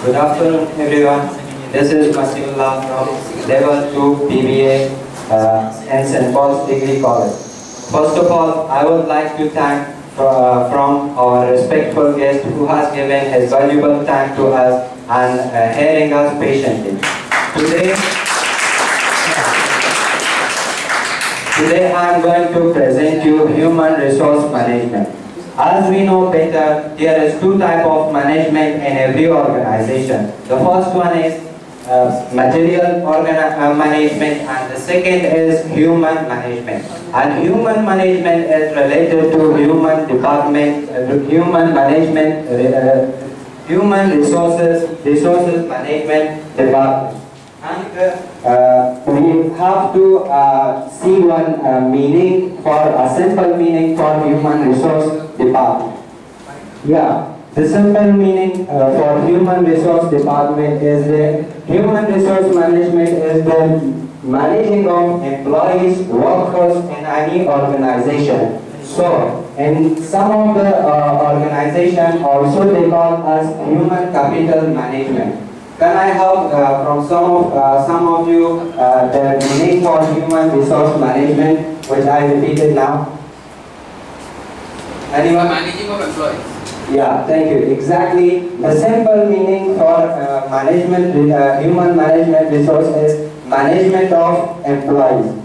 Good afternoon, everyone. This is Massy from Level 2 BBA in St. Paul's Degree College. First of all, I would like to thank from our respectful guest who has given his valuable time to us and hearing us patiently. Today I am going to present you human resource management. As we know better, there is two types of management in every organization. The first one is material management, and the second is human management. And human management is related to human department, human resources management department. And we have to see one meaning for a simple meaning for human resource department. Yeah, the simple meaning for human resource department is the human resource management is the managing of employees, workers in any organization. So, in some of the organizations also they call us human capital management. Can I have from some of you the meaning for human resource management, which I repeated now? Anyone? Managing of employees. Yeah, thank you. Exactly. The simple meaning for human management resource is management of employees.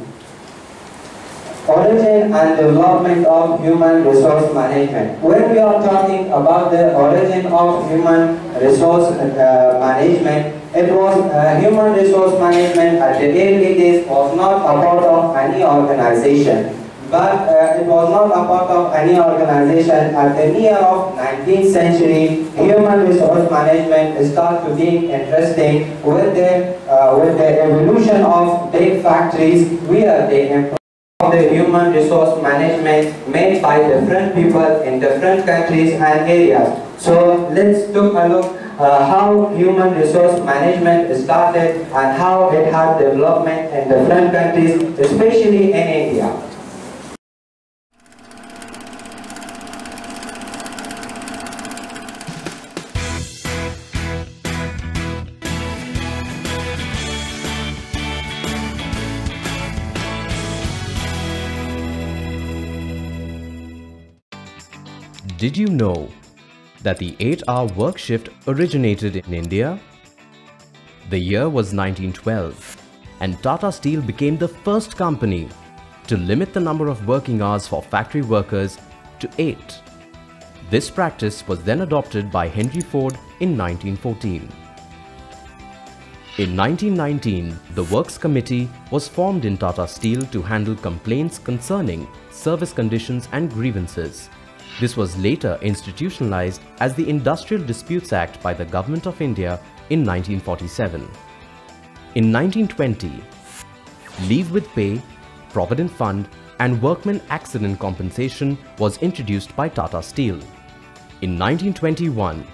Origin and development of human resource management. When we are talking about the origin of human resource management, it was human resource management at the early days was not a part of any organization. But it was not a part of any organization. At the near of 19th century, human resource management started to be interesting with the evolution of big factories where they employ the human resource management made by different people in different countries and areas. So let's take a look how human resource management started and how it had development in different countries, especially in India. Did you know that the 8-hour work shift originated in India? The year was 1912, and Tata Steel became the first company to limit the number of working hours for factory workers to 8. This practice was then adopted by Henry Ford in 1914. In 1919, the Works Committee was formed in Tata Steel to handle complaints concerning service conditions and grievances. This was later institutionalized as the Industrial Disputes Act by the Government of India in 1947. In 1920, Leave with Pay, Provident Fund and Workmen Accident Compensation was introduced by Tata Steel. In 1921,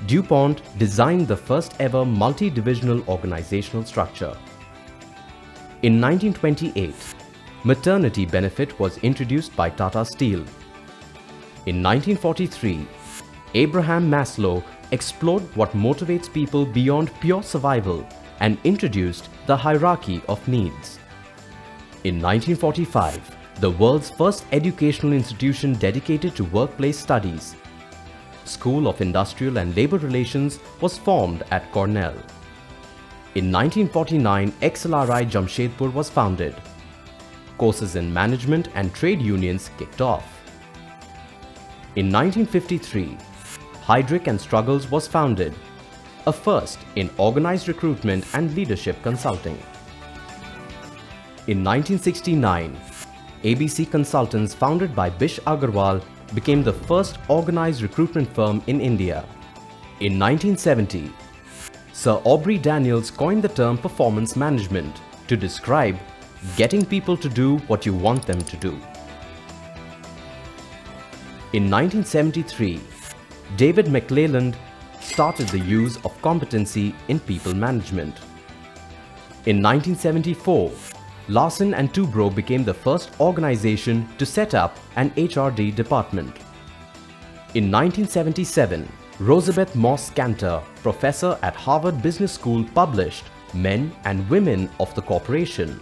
DuPont designed the first ever multi-divisional organizational structure. In 1928, maternity benefit was introduced by Tata Steel. In 1943, Abraham Maslow explored what motivates people beyond pure survival and introduced the hierarchy of needs. In 1945, the world's first educational institution dedicated to workplace studies, School of Industrial and Labor Relations, was formed at Cornell. In 1949, XLRI Jamshedpur was founded. Courses in management and trade unions kicked off. In 1953, Heydrich and Struggles was founded, a first in organized recruitment and leadership consulting. In 1969, ABC Consultants, founded by Bish Agarwal, became the first organized recruitment firm in India. In 1970, Sir Aubrey Daniels coined the term performance management to describe getting people to do what you want them to do. In 1973, David McClelland started the use of competency in people management. In 1974, Larsen and Toubro became the first organization to set up an HRD department. In 1977, Rosabeth Moss Cantor, professor at Harvard Business School, published Men and Women of the Corporation,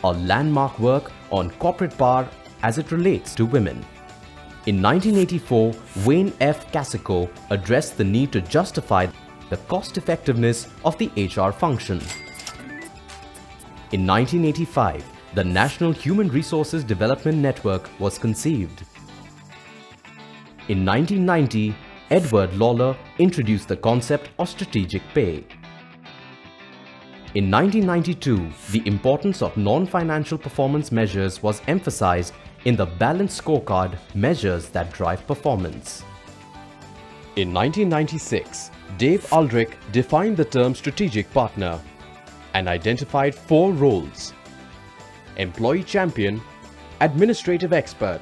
a landmark work on corporate power as it relates to women. In 1984, Wayne F. Casico addressed the need to justify the cost-effectiveness of the HR function. In 1985, the National Human Resources Development Network was conceived. In 1990, Edward Lawler introduced the concept of strategic pay. In 1992, the importance of non-financial performance measures was emphasized in the Balanced Scorecard, measures that drive performance. In 1996, Dave Aldrich defined the term strategic partner and identified 4 roles: employee champion, administrative expert,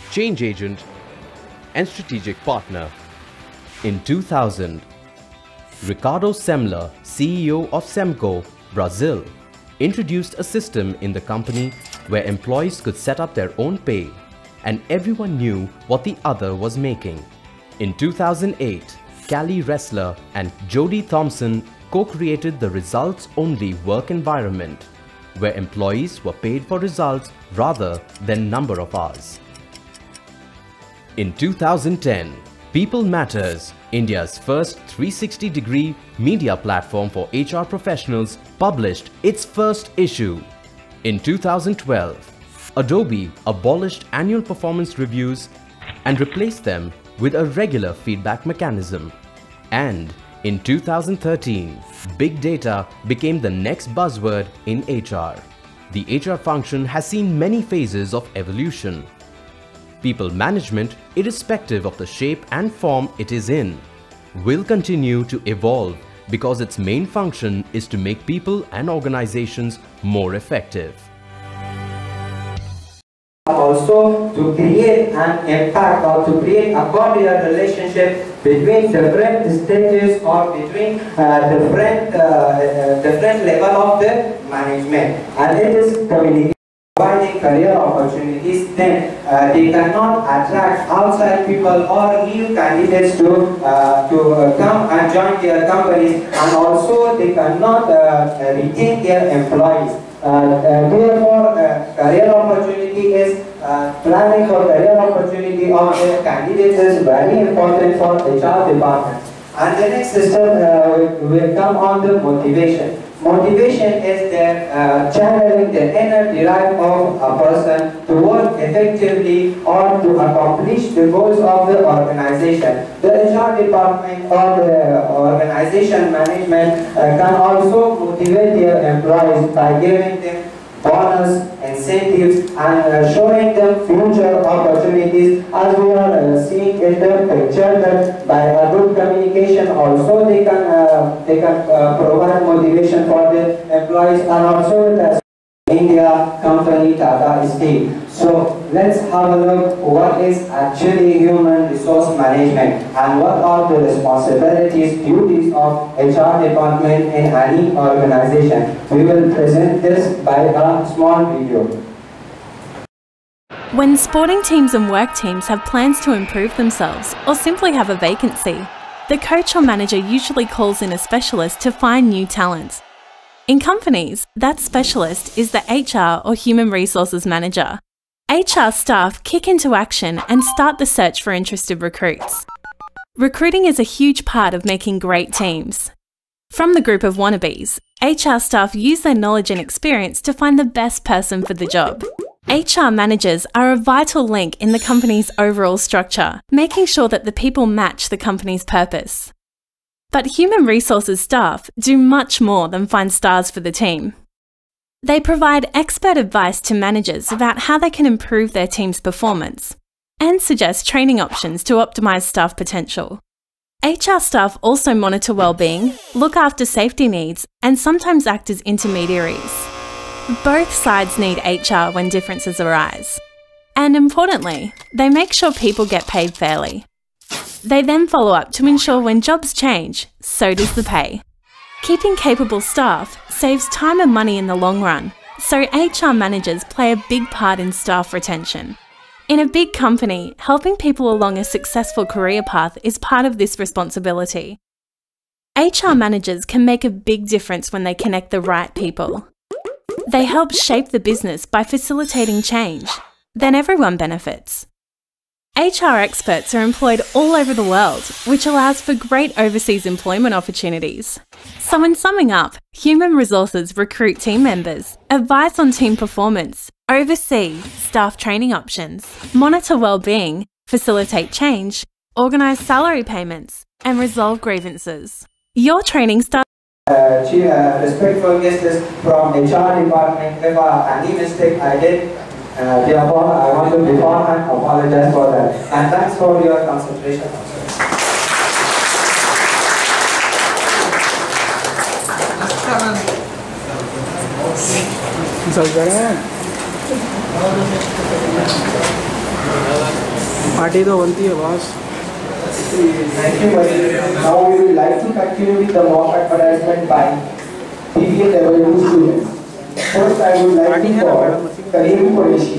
change agent, and strategic partner. In 2000, Ricardo Semler, CEO of Semco, Brazil, introduced a system in the company where employees could set up their own pay and everyone knew what the other was making. In 2008, Callie Ressler and Jody Thompson co-created the results-only work environment, where employees were paid for results rather than number of hours. In 2010, People Matters, India's first 360-degree media platform for HR professionals, published its first issue. In 2012, Adobe abolished annual performance reviews and replaced them with a regular feedback mechanism. And in 2013, big data became the next buzzword in HR. The HR function has seen many phases of evolution. People management, irrespective of the shape and form it is in, will continue to evolve because its main function is to make people and organizations more effective. Also to create an impact or to create a cordial relationship between different stages or between different level of the management, and it is communication. Providing career opportunities, then they cannot attract outside people or new candidates to come and join their companies, and also they cannot retain their employees. Therefore, career opportunity is planning for career opportunity of the candidates is very important for HR department. And the next system will come on the motivation. Motivation is the channeling the inner drive of a person to work effectively or to accomplish the goals of the organization. The HR department or the organization management can also motivate their employees by giving them bonus, incentives, and showing them future opportunities, as we are seeing in the picture that by a good communication also they can provide motivation for the employees, and also the India company Tata Steel. So let's have a look what is actually human resource management and what are the responsibilities, duties of HR department in any organization. We will present this by a small video. When sporting teams and work teams have plans to improve themselves or simply have a vacancy, the coach or manager usually calls in a specialist to find new talent. In companies, that specialist is the HR or Human Resources Manager. HR staff kick into action and start the search for interested recruits. Recruiting is a huge part of making great teams. From the group of wannabes, HR staff use their knowledge and experience to find the best person for the job. HR managers are a vital link in the company's overall structure, making sure that the people match the company's purpose. But human resources staff do much more than find stars for the team. They provide expert advice to managers about how they can improve their team's performance and suggest training options to optimise staff potential. HR staff also monitor well-being, look after safety needs, and sometimes act as intermediaries. Both sides need HR when differences arise. And importantly, they make sure people get paid fairly. They then follow up to ensure when jobs change, so does the pay. Keeping capable staff saves time and money in the long run, so HR managers play a big part in staff retention. In a big company, helping people along a successful career path is part of this responsibility. HR managers can make a big difference when they connect the right people. They help shape the business by facilitating change. Then everyone benefits. HR experts are employed all over the world, which allows for great overseas employment opportunities. So in summing up, human resources recruit team members, advise on team performance, oversee staff training options, monitor well-being, facilitate change, organise salary payments, and resolve grievances. Your training starts. Respectful guests from HR department, if any mistake I did, therefore I want to beforehand apologize for that. And thanks for your concentration also. Party तो बनती है boss. Thank you. Now we would like to continue with the mock advertisement by BBA level 2 students. First, I would like to call Karim Qureshi.